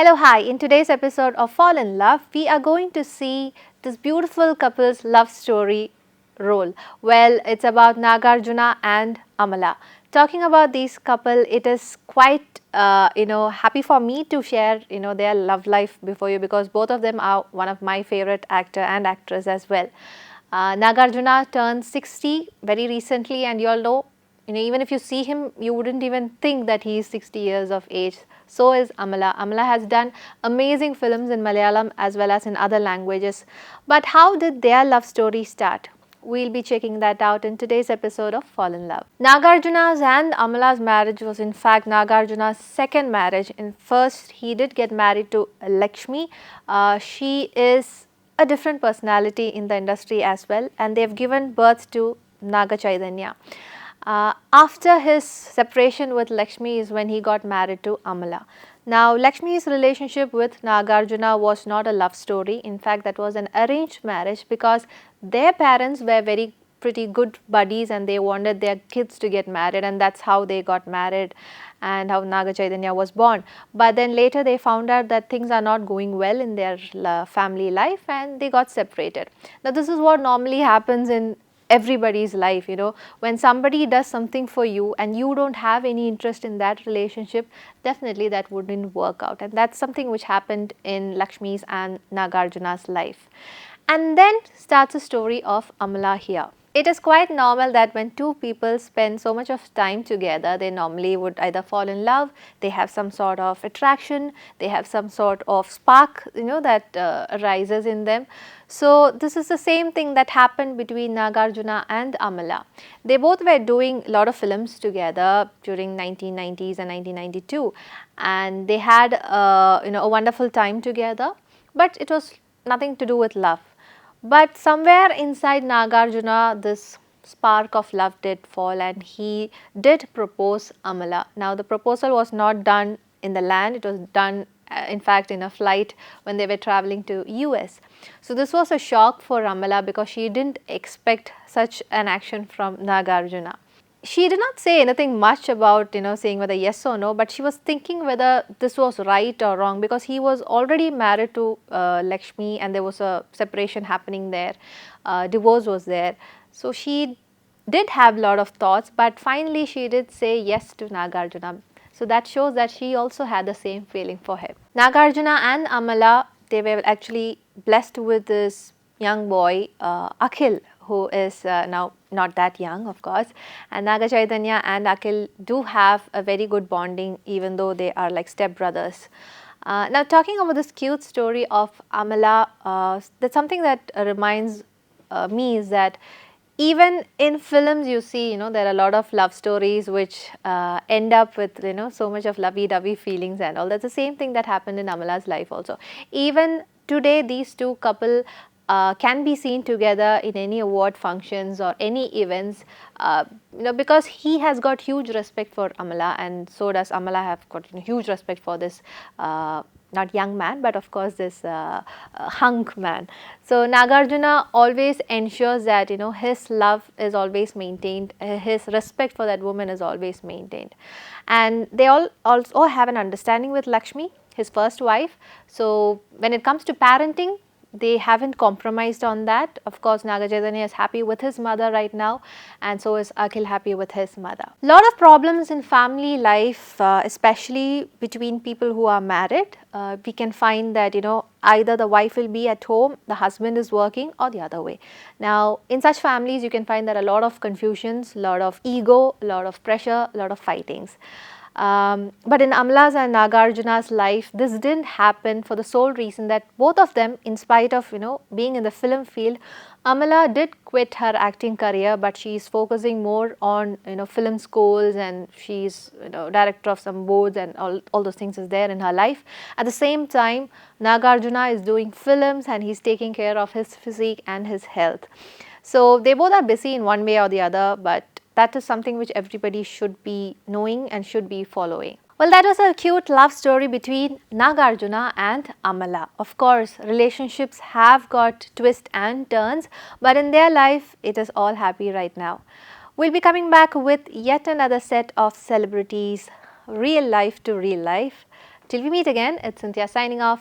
Hello, hi. In today's episode of Fall in Love, we are going to see this beautiful couple's love story role. Well, it's about Nagarjuna and Amala. Talking about this couple, it is quite happy for me to share their love life before you, because both of them are one of my favorite actor and actress as well. Nagarjuna turned 60 very recently, and you all know, even if you see him, you wouldn't even think that he is 60 years of age. So is Amala. Amala has done amazing films in Malayalam as well as in other languages. But how did their love story start? We'll be checking that out in today's episode of Fall in Love. Nagarjuna's and Amala's marriage was in fact Nagarjuna's second marriage. In first, he did get married to Lakshmi. She is a different personality in the industry as well, and they've given birth to Naga Chaitanya. After his separation with Lakshmi is when he got married to Amala. Now, Lakshmi's relationship with Nagarjuna was not a love story. In fact, that was an arranged marriage because their parents were very pretty good buddies and they wanted their kids to get married, and that's how they got married and how Naga Chaitanya was born. But then later they found out that things are not going well in their family life and they got separated. Now, this is what normally happens in everybody's life. When somebody does something for you and you don't have any interest in that relationship, definitely that wouldn't work out, and that's something which happened in Lakshmi's and Nagarjuna's life. And then starts a story of Amala here. It is quite normal that when two people spend so much of time together, they normally would either fall in love, they have some sort of attraction, they have some sort of spark, that arises in them. So this is the same thing that happened between Nagarjuna and Amala. They both were doing a lot of films together during 1990s and 1992, and they had a wonderful time together, but it was nothing to do with love. But somewhere inside Nagarjuna, this spark of love did fall and he did propose Amala. Now, the proposal was not done in the land, it was done in fact in a flight when they were traveling to US. So, this was a shock for Amala because she didn't expect such an action from Nagarjuna. She did not say anything much about saying whether yes or no, but she was thinking whether this was right or wrong, because he was already married to Lakshmi and there was a separation happening there, divorce was there. So she did have a lot of thoughts, but finally she did say yes to Nagarjuna. So that shows that she also had the same feeling for him. Nagarjuna and Amala, they were actually blessed with this young boy, Akhil, who is now not that young, of course, and Naga Chaitanya and Akhil do have a very good bonding, even though they are like stepbrothers. Now, talking about this cute story of Amala, that's something that reminds me is that even in films you see, there are a lot of love stories which end up with, so much of lovey-dovey feelings and all. That's the same thing that happened in Amala's life also. Even today, these two couple can be seen together in any award functions or any events, because he has got huge respect for Amala, and so does Amala have got huge respect for this not young man, but of course this hunk man. So Nagarjuna always ensures that his love is always maintained, his respect for that woman is always maintained, and they all also have an understanding with Lakshmi, his first wife. So when it comes to parenting, they haven't compromised on that. Of course, Naga Chaitanya is happy with his mother right now, and so is Akhil happy with his mother. Lot of problems in family life, especially between people who are married. We can find that either the wife will be at home, the husband is working, or the other way. Now, in such families, you can find that a lot of confusions, a lot of ego, a lot of pressure, a lot of fightings. But in Amala's and Nagarjuna's life, this didn't happen for the sole reason that both of them, in spite of being in the film field, Amala did quit her acting career, but she is focusing more on film schools, and she's director of some boards, and all those things is there in her life. At the same time, Nagarjuna is doing films and he's taking care of his physique and his health. So they both are busy in one way or the other, but that is something which everybody should be knowing and should be following. Well, that was a cute love story between Nagarjuna and Amala. Of course, relationships have got twists and turns, but in their life, it is all happy right now. We'll be coming back with yet another set of celebrities, real life to real life. Till we meet again, it's Cynthia signing off.